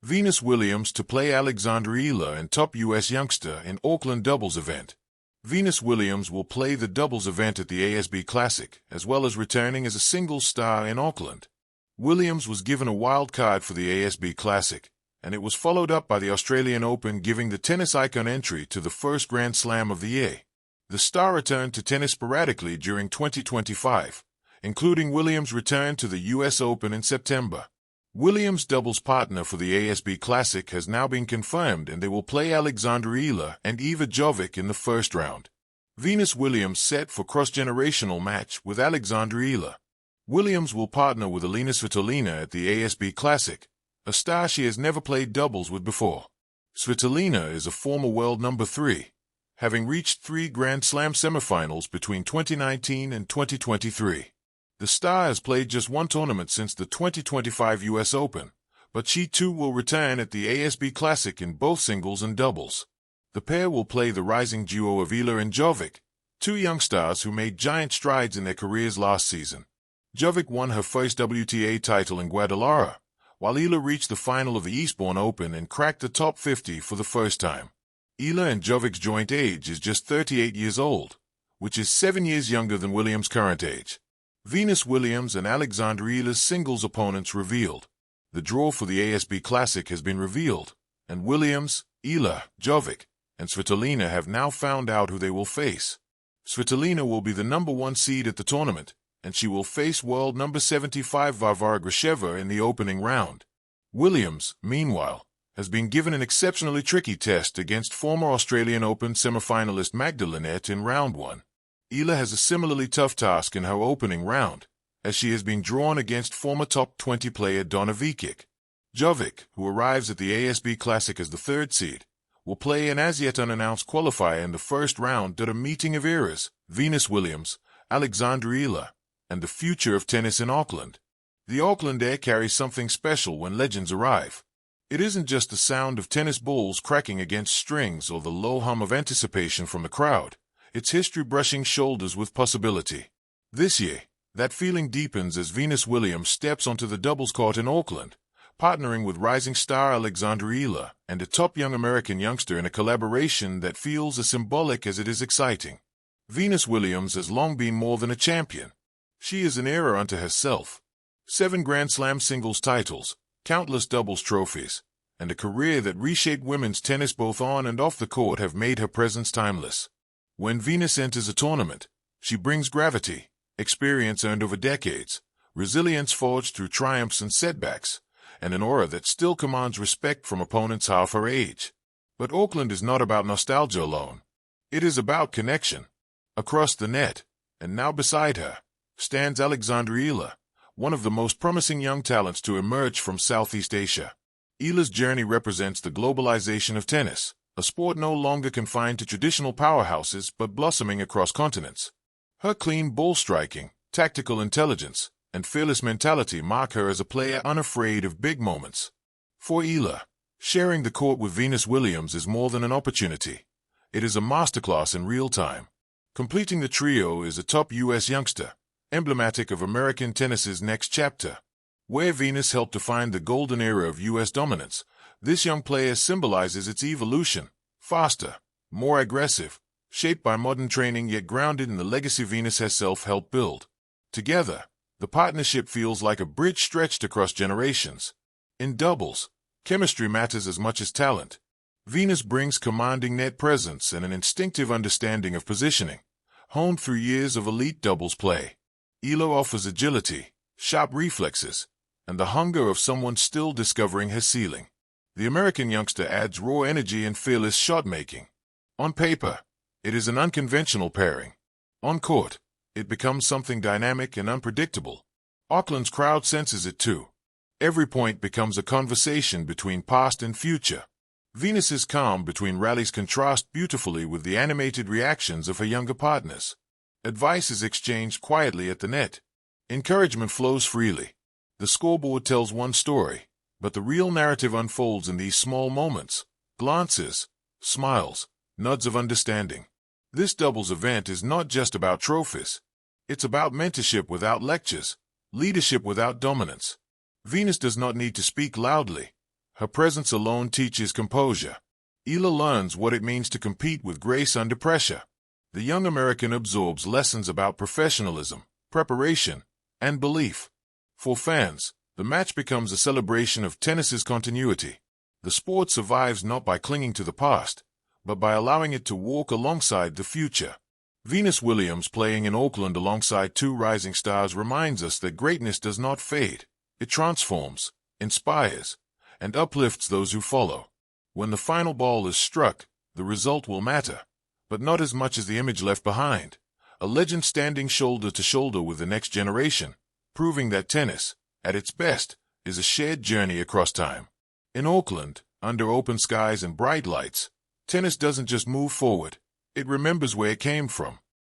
Venus Williams to play Alexandra Eala and top U.S. youngster in Auckland doubles event. Venus Williams will play the doubles event at the ASB Classic, as well as returning as a singles star in Auckland. Williams was given a wild card for the ASB Classic, and it was followed up by the Australian Open, giving the tennis icon entry to the first Grand Slam of the year. The star returned to tennis sporadically during 2025, including Williams' return to the US Open in September. Williams' doubles partner for the ASB Classic has now been confirmed, and they will play Alexandra Eala and Eva Jovic in the first round. Venus Williams set for cross-generational match with Alexandra Eala. Williams will partner with Alina Svitolina at the ASB Classic, a star she has never played doubles with before. Svitolina is a former world number 3, having reached 3 Grand Slam semifinals between 2019 and 2023. The star has played just one tournament since the 2025 US Open, but she too will return at the ASB Classic in both singles and doubles. The pair will play the rising duo of Eala and Jovic, two young stars who made giant strides in their careers last season. Jovic won her first WTA title in Guadalajara, while Eala reached the final of the Eastbourne Open and cracked the top 50 for the first time. Eala and Jovic's joint age is just 38 years old, which is 7 years younger than Williams' current age. Venus Williams and Alexandra Eala's singles opponents revealed. The draw for the ASB Classic has been revealed, and Williams, Eala, Jovic, and Svitolina have now found out who they will face. Svitolina will be the number 1 seed at the tournament, and she will face world number 75 Varvara Gracheva in the opening round. Williams, meanwhile, has been given an exceptionally tricky test against former Australian Open semi-finalist Magdalena in round 1. Eala has a similarly tough task in her opening round, as she has been drawn against former top 20 player Donna Vekic. Jovic, who arrives at the ASB Classic as the 3rd seed, will play an as-yet unannounced qualifier in the first round at a meeting of eras, Venus Williams, Alexandra Eala, and the future of tennis in Auckland. The Auckland air carries something special when legends arrive. It isn't just the sound of tennis balls cracking against strings or the low hum of anticipation from the crowd. It's history brushing shoulders with possibility. This year, that feeling deepens as Venus Williams steps onto the doubles court in Auckland, partnering with rising star Alexandra Eala and a top young American youngster in a collaboration that feels as symbolic as it is exciting. Venus Williams has long been more than a champion. She is an era unto herself. 7 Grand Slam singles titles, countless doubles trophies, and a career that reshaped women's tennis both on and off the court have made her presence timeless. When Venus enters a tournament, she brings gravity, experience earned over decades, resilience forged through triumphs and setbacks, and an aura that still commands respect from opponents half her age. But Auckland is not about nostalgia alone. It is about connection. Across the net, and now beside her, stands Alexandra Eala, one of the most promising young talents to emerge from Southeast Asia. Eala's journey represents the globalization of tennis, a sport no longer confined to traditional powerhouses but blossoming across continents. Her clean ball striking, tactical intelligence, and fearless mentality mark her as a player unafraid of big moments. For Eala, sharing the court with Venus Williams is more than an opportunity. It is a masterclass in real time. Completing the trio is a top U.S. youngster, emblematic of American tennis's next chapter. Where Venus helped define the golden era of U.S. dominance, this young player symbolizes its evolution, faster, more aggressive, shaped by modern training yet grounded in the legacy Venus herself helped build. Together, the partnership feels like a bridge stretched across generations. In doubles, chemistry matters as much as talent. Venus brings commanding net presence and an instinctive understanding of positioning, honed through years of elite doubles play. Eala offers agility, sharp reflexes, and the hunger of someone still discovering her ceiling. The American youngster adds raw energy and fearless shot-making. On paper, it is an unconventional pairing. On court, it becomes something dynamic and unpredictable. Auckland's crowd senses it too. Every point becomes a conversation between past and future. Venus's calm between rallies contrast beautifully with the animated reactions of her younger partners. Advice is exchanged quietly at the net. Encouragement flows freely. The scoreboard tells one story, but the real narrative unfolds in these small moments, glances, smiles, nods of understanding. This doubles event is not just about trophies. It's about mentorship without lectures, leadership without dominance. Venus does not need to speak loudly. Her presence alone teaches composure. Eala learns what it means to compete with grace under pressure. The young American absorbs lessons about professionalism, preparation, and belief. For fans, the match becomes a celebration of tennis's continuity. The sport survives not by clinging to the past, but by allowing it to walk alongside the future. Venus Williams playing in Auckland alongside two rising stars reminds us that greatness does not fade. It transforms, inspires, and uplifts those who follow. When the final ball is struck, the result will matter, but not as much as the image left behind. A legend standing shoulder to shoulder with the next generation, proving that tennis, at its best, is a shared journey across time. In Auckland, under open skies and bright lights, tennis doesn't just move forward, it remembers where it came from.